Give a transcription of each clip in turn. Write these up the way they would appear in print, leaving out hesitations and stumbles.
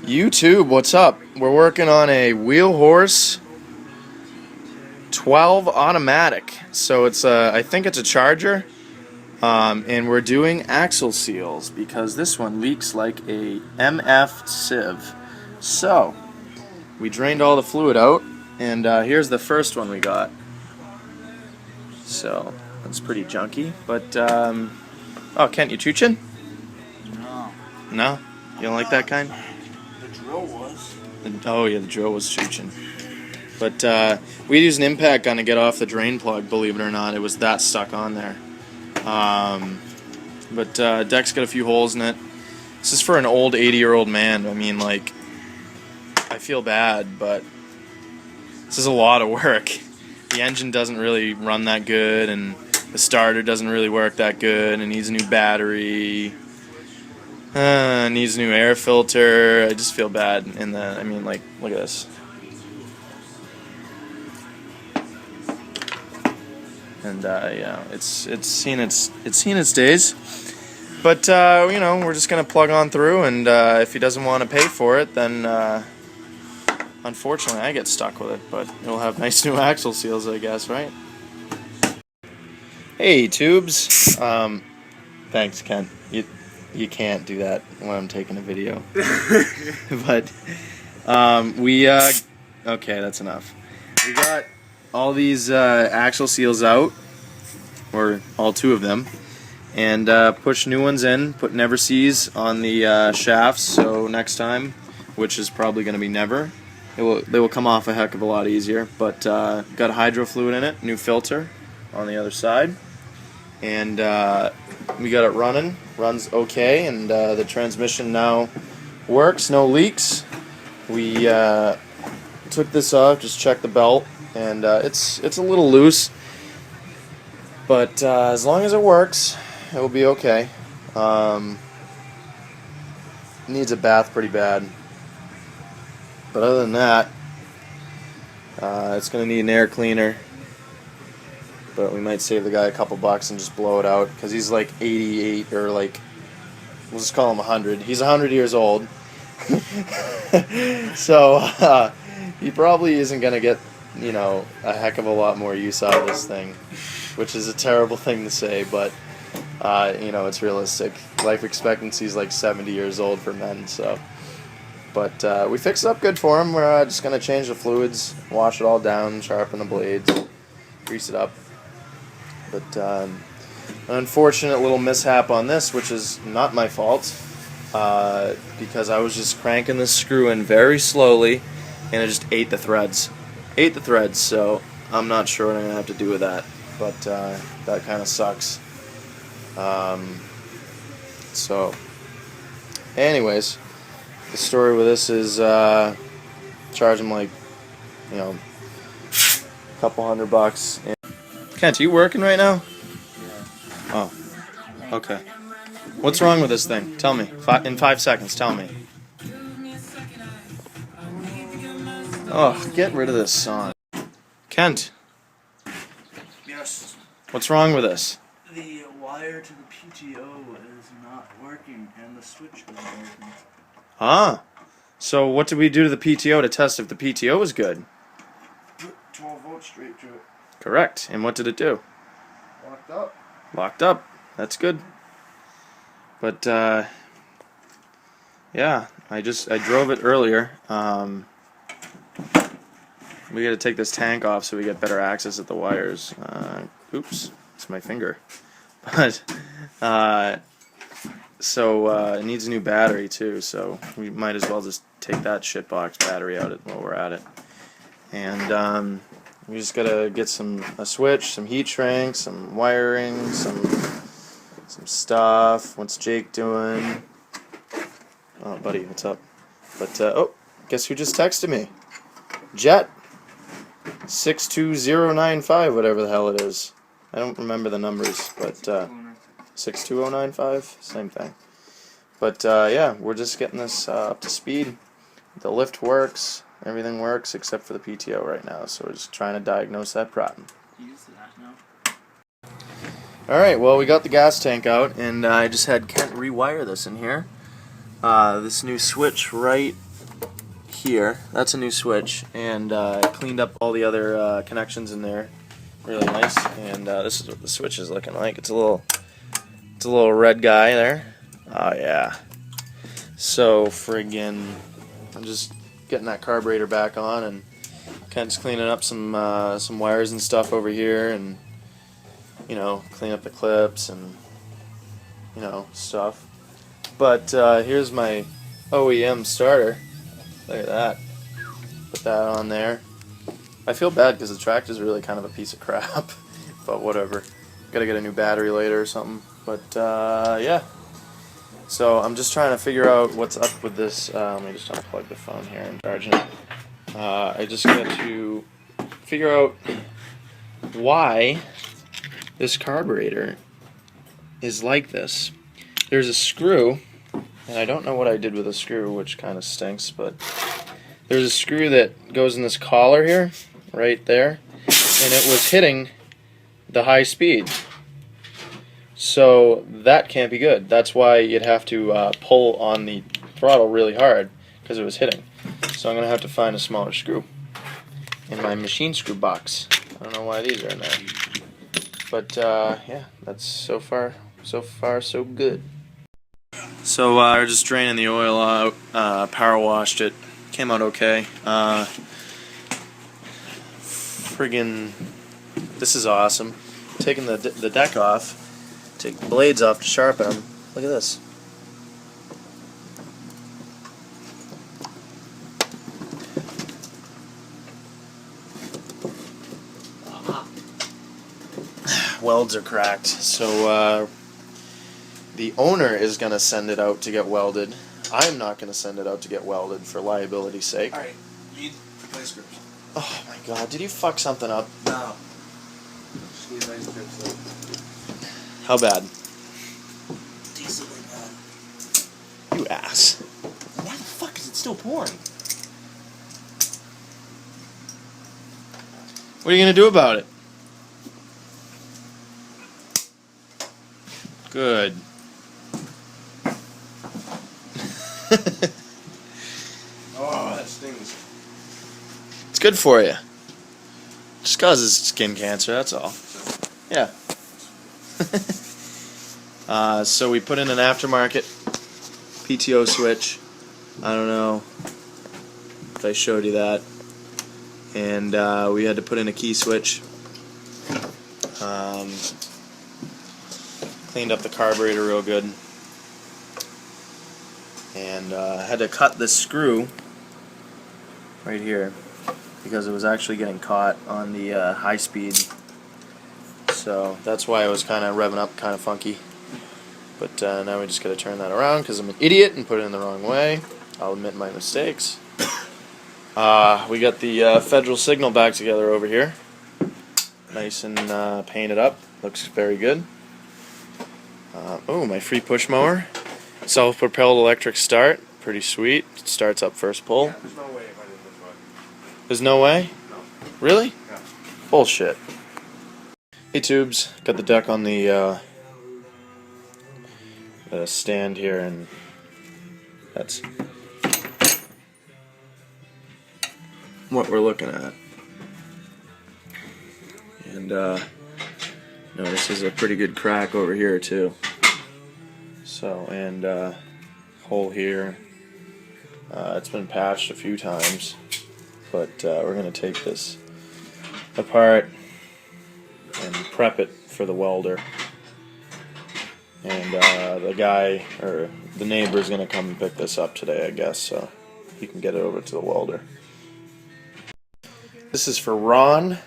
YouTube, what's up? We're working on a wheel horse 12 automatic. So it's I think it's a Charger, and we're doing axle seals because this one leaks like a MF sieve. So we drained all the fluid out, and here's the first one we got. So that's pretty junky, but oh, Kent, you chooching? No. No? You don't like that kind? The drill was. Oh yeah, the drill was chooching. But we used an impact gun to get off the drain plug, believe it or not. It was that stuck on there. But deck's got a few holes in it. This is for an old 80-year-old man. I mean, like, I feel bad, but this is a lot of work. The engine doesn't really run that good, and the starter doesn't really work that good, and needs a new battery. Needs a new air filter. I just feel bad in the. I mean, like, look at this. And yeah, it's seen its days. But you know, we're just gonna plug on through, and if he doesn't want to pay for it, then unfortunately I get stuck with it. But it'll have nice new axle seals, I guess, right? Hey, tubes. Thanks, Ken. You can't do that when I'm taking a video. But okay, that's enough. We got all these axle seals out, or all two of them, and push new ones in, put never sees on the shafts, so next time, which is probably going to be never, they will come off a heck of a lot easier. But got a hydro fluid in it, new filter on the other side, and we got it runs okay, and the transmission now works, no leaks. We took this off, just checked the belt, and it's a little loose, but as long as it works, it will be okay. Needs a bath pretty bad, but other than that, it's going to need an air cleaner. But we might save the guy a couple bucks and just blow it out, because he's like 88, or like, we'll just call him 100. He's 100 years old. So he probably isn't going to get, you know, a heck of a lot more use out of this thing, which is a terrible thing to say, but you know, it's realistic. Life expectancy is like 70 years old for men, so. But we fixed it up good for him. We're just going to change the fluids, wash it all down, sharpen the blades, grease it up. But an unfortunate little mishap on this, which is not my fault, because I was just cranking this screw in very slowly, and it just ate the threads. So I'm not sure what I'm going to have to do with that, but that kind of sucks. So anyways, the story with this is charge him like, you know, a couple $100. Kent, are you working right now? Yeah. Oh, okay. What's wrong with this thing? Tell me. In 5 seconds, tell me. Oh, get rid of this song. Kent. Yes. What's wrong with this? The wire to the PTO is not working, and the switch isn't working. Ah. So what did we do to the PTO to test if the PTO was good? Put 12 volts straight to it. Correct. And what did it do? Locked up. Locked up. That's good. But yeah, I drove it earlier. We got to take this tank off so we get better access at the wires. Oops, it's my finger. But so it needs a new battery too. So we might as well just take that shitbox battery out while we're at it. And we just gotta get a switch, some heat shrink, some wiring, some stuff. What's Jake doing? Oh, buddy, what's up? But oh, guess who just texted me? Jet 62095, whatever the hell it is. I don't remember the numbers, but 62095, same thing. But yeah, we're just getting this up to speed. The lift works. Everything works except for the PTO right now, so we're just trying to diagnose that problem. Alright, well, we got the gas tank out, and I just had Kent rewire this in here. This new switch right here. That's a new switch, and cleaned up all the other connections in there. Really nice. And this is what the switch is looking like. It's a little red guy there. Oh yeah. So friggin', I'm just getting that carburetor back on and kind of just cleaning up some wires and stuff over here, and you know, clean up the clips and you know, stuff. But here's my OEM starter. Look at that. Put that on there. I feel bad because the tractor's really kind of a piece of crap, but whatever. Gotta get a new battery later or something. But yeah. So I'm just trying to figure out what's up with this. Let me just unplug the phone here and charge it. I just got to figure out why this carburetor is like this. There's a screw, and I don't know what I did with the screw, which kind of stinks, but there's a screw that goes in this collar here, right there, and it was hitting the high speed. So that can't be good. That's why you'd have to pull on the throttle really hard, because it was hitting. So I'm going to have to find a smaller screw in my machine screw box. I don't know why these are in there. But yeah, that's so far so good. So we're just draining the oil out, power washed it, came out okay. Friggin', this is awesome. Taking the deck off, take the blades off to sharpen them. Look at this. Welds are cracked, so the owner is going to send it out to get welded. I'm not going to send it out to get welded for liability's sake. Alright, need ice grips. Oh my god, did you fuck something up? No. Just need ice grips though. How bad? Decently bad. You ass. Why the fuck is it still pouring? What are you going to do about it? Good. Oh, that stings. It's good for you. Just causes skin cancer, that's all. Yeah. So we put in an aftermarket PTO switch. I don't know if I showed you that. And we had to put in a key switch. Cleaned up the carburetor real good. And had to cut this screw right here because it was actually getting caught on the high speed. So that's why it was kind of revving up kind of funky. But now we just got to turn that around because I'm an idiot and put it in the wrong way. I'll admit my mistakes. We got the federal signal back together over here. Nice and painted up. Looks very good. Oh, my free push mower. Self-propelled electric start. Pretty sweet. Starts up first pull. Yeah, there's no way if I did this way. There's no way? No. Really? Yeah. Bullshit. Hey tubes, got the deck on the stand here, and that's what we're looking at. And notice there's a pretty good crack over here too. So, and hole here. It's been patched a few times, but we're going to take this apart and prep it for the welder. And the guy, or the neighbor, is going to come and pick this up today, I guess, so he can get it over to the welder. This is for Ron.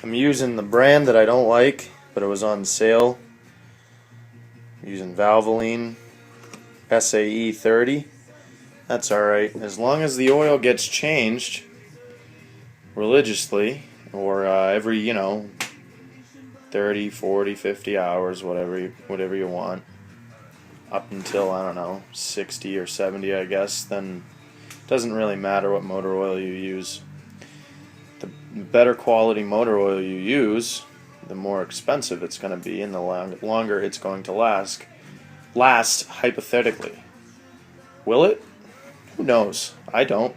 I'm using the brand that I don't like, but it was on sale. I'm using Valvoline SAE 30. That's alright, as long as the oil gets changed religiously, or every, 30, 40, 50 hours, whatever you want, up until, I don't know, 60 or 70, I guess, then it doesn't really matter what motor oil you use. The better quality motor oil you use, the more expensive it's going to be, and the longer it's going to last hypothetically. Will it? Who knows? I don't.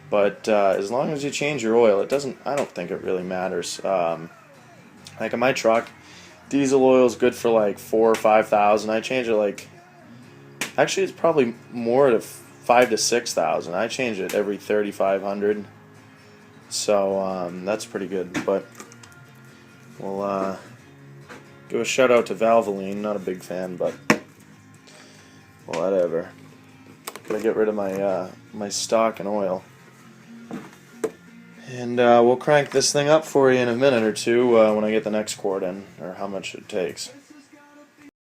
But as long as you change your oil, it doesn't. I don't think it really matters. Like in my truck, diesel oil is good for like 4,000 or 5,000. I change it like. Actually, it's probably more to 5,000 to 6,000. I change it every 3,500. So that's pretty good. But we'll give a shout out to Valvoline. Not a big fan, but whatever. Gotta get rid of my stock and oil. And we'll crank this thing up for you in a minute or two when I get the next quart in, or how much it takes.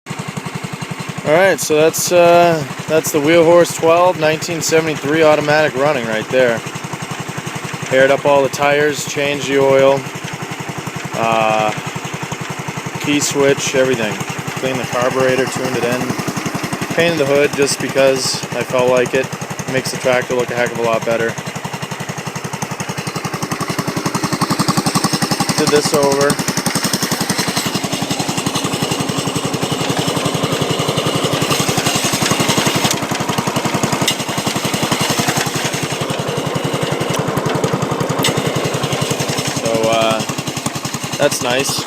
Alright, so that's the Wheel Horse 12 1973 automatic running right there. Aired up all the tires, changed the oil, key switch, everything. Cleaned the carburetor, tuned it in. Painted the hood just because I felt like it. Makes the tractor look a heck of a lot better. Did this over. So that's nice.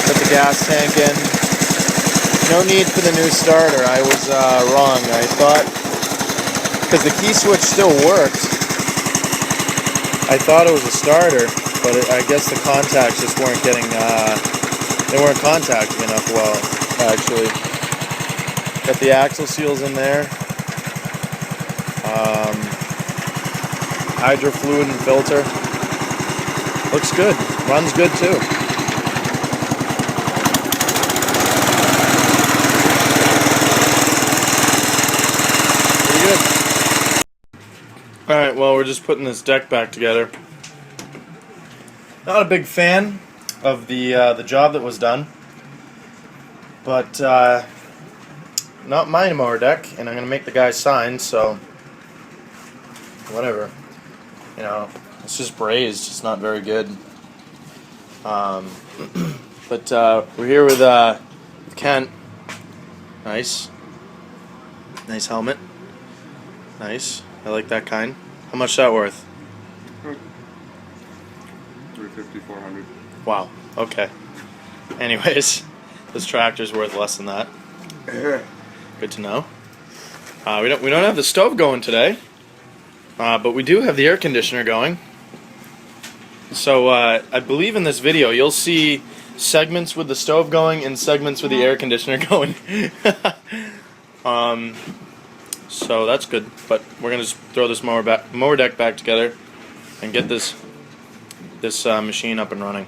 Put the gas tank in. No need for the new starter. I was wrong. I thought, because the key switch still worked, I thought it was a starter, but I guess the contacts just weren't getting, they weren't contacting enough well, actually. Got the axle seals in there. Hydro fluid and filter. Looks good. Runs good too. Pretty good. Alright, well, we're just putting this deck back together. Not a big fan of the job that was done, but not my mower deck, and I'm gonna make the guy sign, so whatever. You know, it's just brazed. It's not very good. But we're here with Kent. Nice helmet. Nice. I like that kind. How much is that worth? 350, 400. Wow. Okay. Anyways, this tractor's worth less than that. Good to know. We don't have the stove going today, but we do have the air conditioner going. So I believe in this video you'll see segments with the stove going and segments with the air conditioner going. So that's good. But we're gonna just throw this mower deck back together and get this machine up and running.